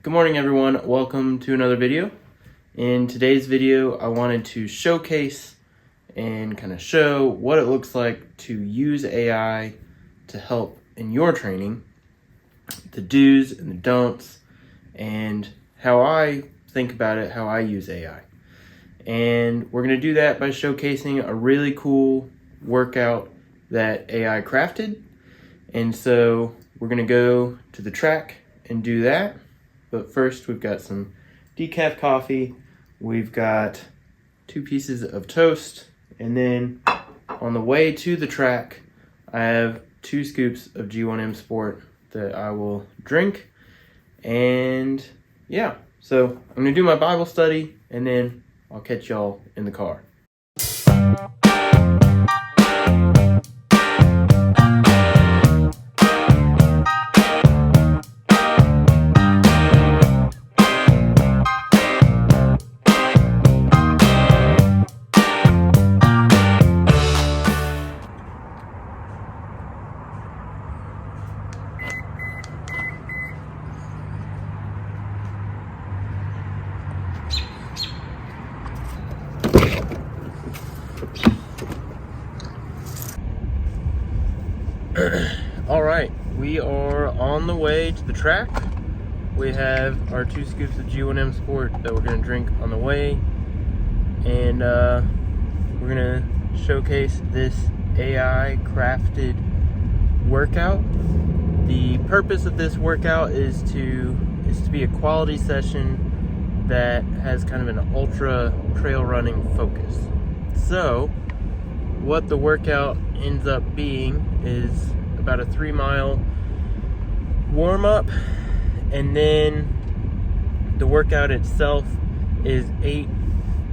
Good morning everyone, welcome to another video. In today's video I wanted to showcase and kind of show what it looks like to use AI to help in your training, the do's and the don'ts, and how I think about it, how I use AI. And we're going to do that by showcasing a really cool workout that AI crafted. And so we're going to go to the track and do that. But first, we've got some decaf coffee, we've got 2 pieces of toast, and then on the way to the track, I have 2 scoops of G1M Sport that I will drink. And yeah, so I'm gonna do my Bible study, and then I'll catch y'all in the car. All right, we are on the way to the track. We have our 2 scoops of G1M Sport that we're gonna drink on the way, and we're gonna showcase this AI crafted workout. The purpose of this workout is to be a quality session that has kind of an ultra trail running focus. So what the workout ends up being is about a 3-mile warm-up, and then the workout itself is 8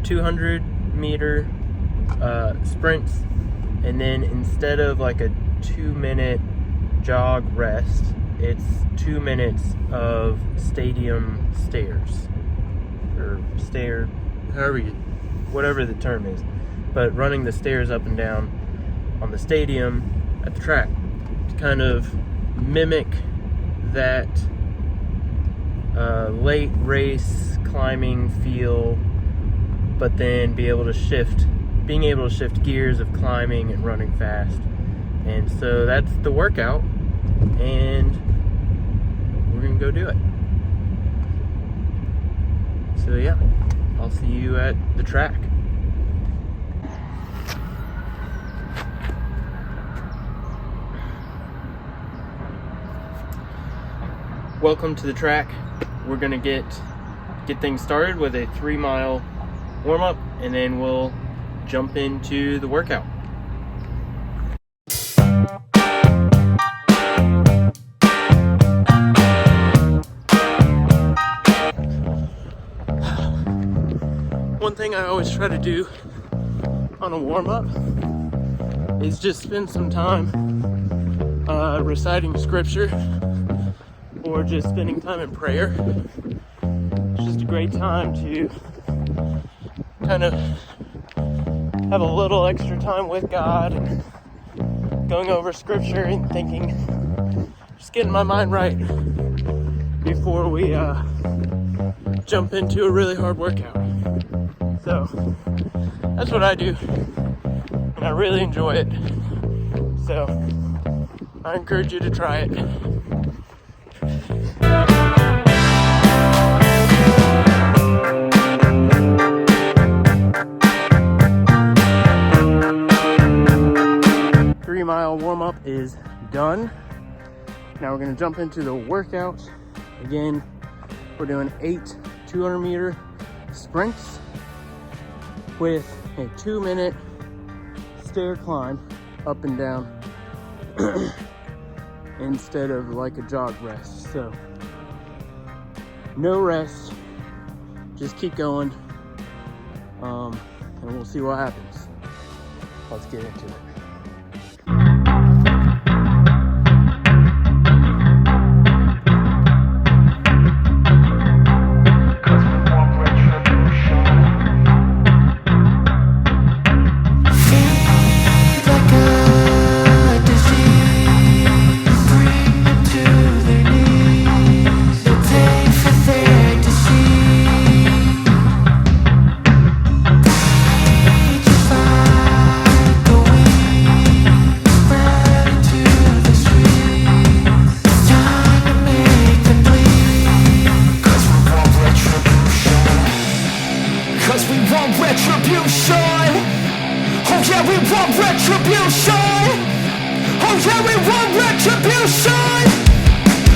200-meter sprints, and then instead of like a 2-minute jog rest, it's 2 minutes of stadium stairs, or stair, whatever the term is, but running the stairs up and down on the stadium at the track to kind of mimic that late race climbing feel, but then being able to shift gears of climbing and running fast. And so that's the workout, and we're gonna go do it. So yeah, I'll see you at the track. Welcome to the track. We're gonna get things started with a 3-mile warm-up, and then we'll jump into the workout. One thing I always try to do on a warm-up is just spend some time reciting scripture, or just spending time in prayer. It's just a great time to kind of have a little extra time with God and going over scripture and thinking, just getting my mind right before we jump into a really hard workout. So that's what I do, and I really enjoy it. So I encourage you to try it. Mile warm-up is done. Now we're going to jump into the workout. Again, we're doing 8 200-meter sprints with a 2-minute stair climb up and down instead of like a jog rest. So no rest, just keep going, and we'll see what happens. Let's get into it. For retribution. Oh yeah, we want retribution.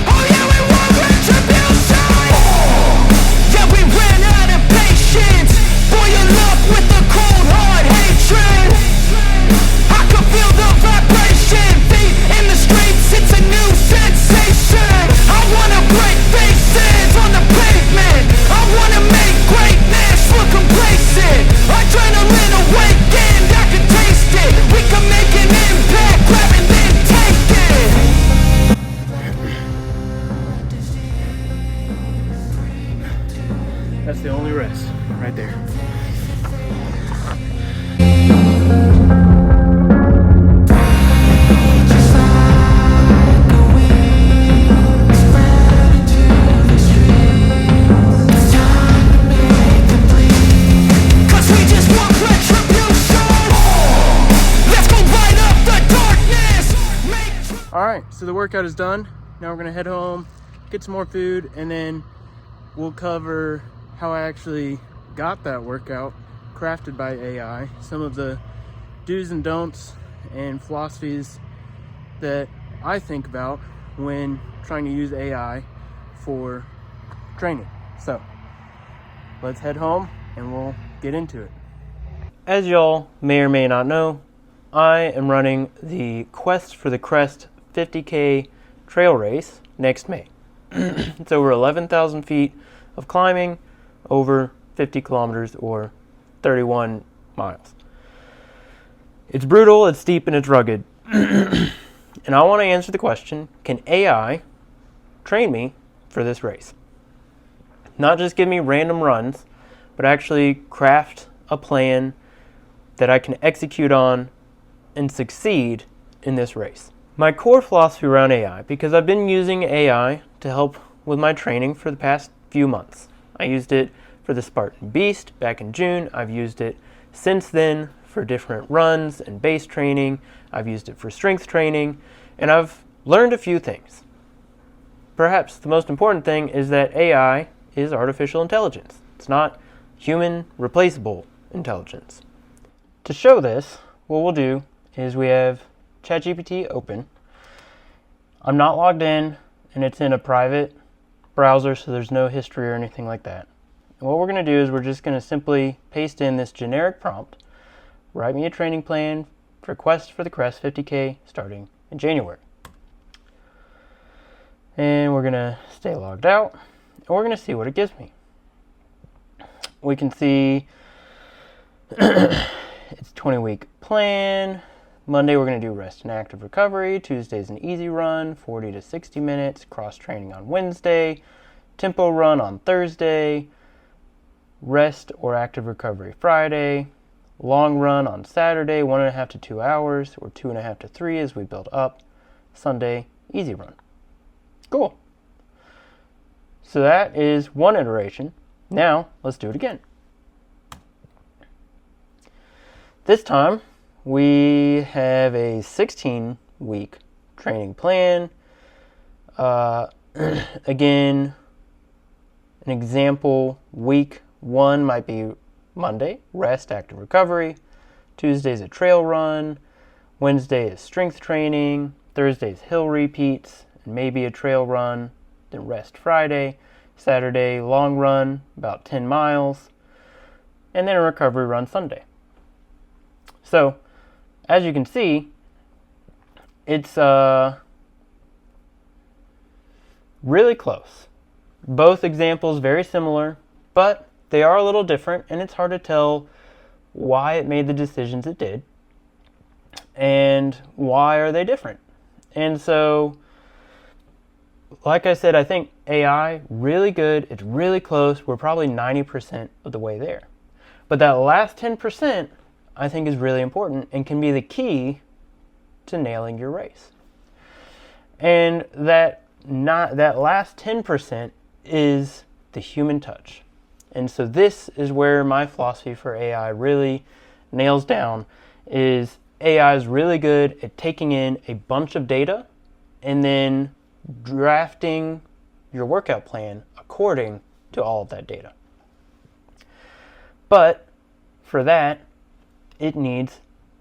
Oh yeah, we want retribution. Yeah, we ran out of patience. Boil up with the cold hard hatred. I can feel the vibration. Feet in the streets, it's a new sensation. I wanna break faces on the pavement. I wanna make greatness look complacent. Adrenaline awakened, I can taste it. We can make an impact, grab and then take it. That's the only rest, right there. Alright, so the workout is done. Now we're gonna head home, get some more food, and then we'll cover how I actually got that workout crafted by AI, some of the do's and don'ts and philosophies that I think about when trying to use AI for training. So let's head home and we'll get into it. As y'all may or may not know, I am running the Quest for the Crest 50K trail race next May. It's over 11,000 feet of climbing, over 50 kilometers or 31 miles. It's brutal, it's steep, and it's rugged. And I want to answer the question, can AI train me for this race? Not just give me random runs, but actually craft a plan that I can execute on and succeed in this race. My core philosophy around AI, because I've been using AI to help with my training for the past few months. I used it for the Spartan Beast back in June. I've used it since then for different runs and base training. I've used it for strength training, and I've learned a few things. Perhaps the most important thing is that AI is artificial intelligence. It's not human replaceable intelligence. To show this, what we'll do is we have ChatGPT open. I'm not logged in, and it's in a private browser, so there's no history or anything like that. And what we're going to do is we're just going to simply paste in this generic prompt, write me a training plan for Quest for the Crest 50K starting in January. And we're going to stay logged out, and we're going to see what it gives me. We can see it's 20-week plan. Monday we're going to do rest and active recovery. Tuesday's an easy run, 40 to 60 minutes. Cross training on Wednesday. Tempo run on Thursday. Rest or active recovery Friday. Long run on Saturday, 1.5 to 2 hours, or 2.5 to 3 as we build up. Sunday, easy run. Cool. So that is one iteration. Now let's do it again. This time we have a 16-week training plan. Again, an example, week 1 might be Monday, rest, active recovery. Tuesday's a trail run. Wednesday is strength training. Thursday's hill repeats, and maybe a trail run. Then rest Friday. Saturday, long run, about 10 miles. And then a recovery run Sunday. So, as you can see, it's really close. Both examples very similar, but they are a little different, and it's hard to tell why it made the decisions it did and why are they different. And so, like I said, I think AI, really good, it's really close. We're probably 90% of the way there. But that last 10%, I think, is really important and can be the key to nailing your race. And that last 10% is the human touch. And so this is where my philosophy for AI really nails down, is AI is really good at taking in a bunch of data and then drafting your workout plan according to all of that data. But for that, it needs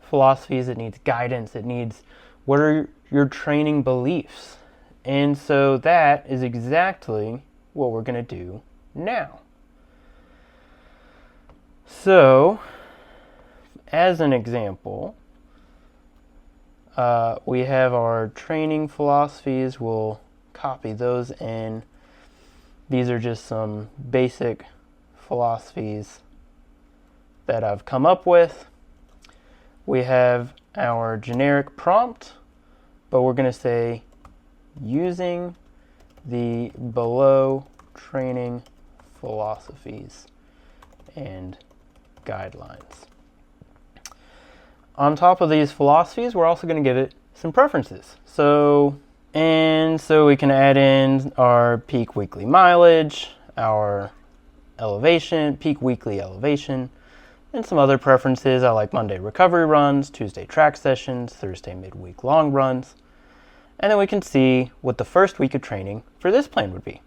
philosophies, it needs guidance, it needs what are your training beliefs. And so that is exactly what we're going to do now. So, as an example, we have our training philosophies. We'll copy those in. These are just some basic philosophies that I've come up with. We have our generic prompt, but we're going to say using the below training philosophies and guidelines. On top of these philosophies, we're also going to give it some preferences. So we can add in our peak weekly mileage, our elevation, peak weekly elevation, and some other preferences. I like Monday recovery runs, Tuesday track sessions, Thursday midweek long runs. And then we can see what the first week of training for this plan would be.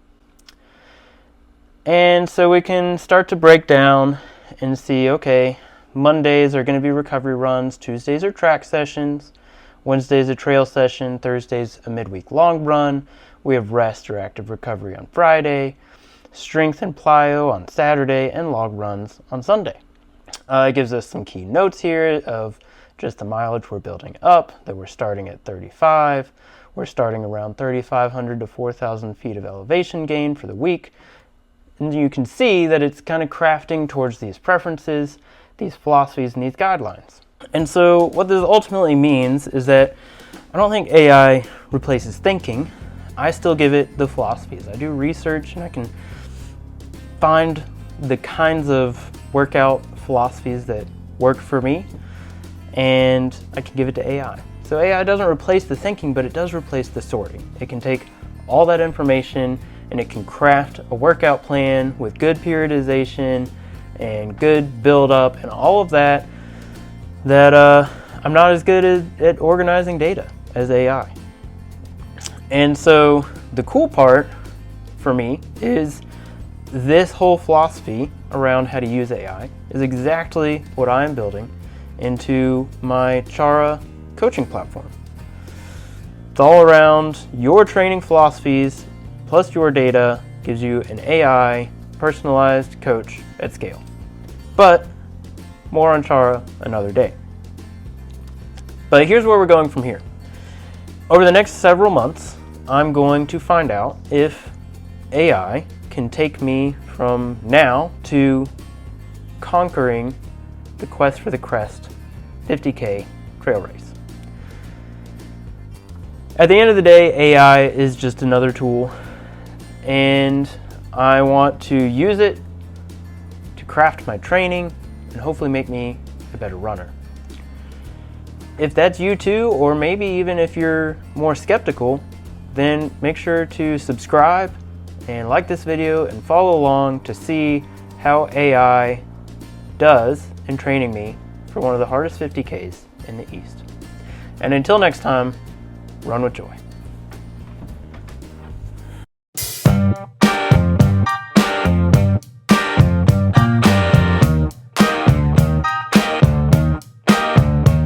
And so we can start to break down and see, okay, Mondays are going to be recovery runs, Tuesdays are track sessions, Wednesday's a trail session, Thursday's a midweek long run. We have rest or active recovery on Friday, strength and plyo on Saturday, and log runs on Sunday. It gives us some key notes here of just the mileage we're building up, that we're starting at 35. We're starting around 3,500 to 4,000 feet of elevation gain for the week. And you can see that it's kind of crafting towards these preferences, these philosophies, and these guidelines. And so what this ultimately means is that I don't think AI replaces thinking. I still give it the philosophies. I do research and I can find the kinds of workout philosophies that work for me, and I can give it to AI. So AI doesn't replace the thinking, but it does replace the sorting. It can take all that information and it can craft a workout plan with good periodization and good build-up and all of that I'm not as good at organizing data as AI. And so the cool part for me is this whole philosophy around how to use AI is exactly what I'm building into my Chara coaching platform. It's all around your training philosophies plus your data gives you an AI personalized coach at scale. But more on Chara another day. But here's where we're going from here. Over the next several months, I'm going to find out if AI can take me from now to conquering the Quest for the Crest 50K trail race. At the end of the day, AI is just another tool, and I want to use it to craft my training and hopefully make me a better runner. If that's you too, or maybe even if you're more skeptical, then make sure to subscribe and like this video and follow along to see how AI does in training me for one of the hardest 50Ks in the East. And until next time, run with joy.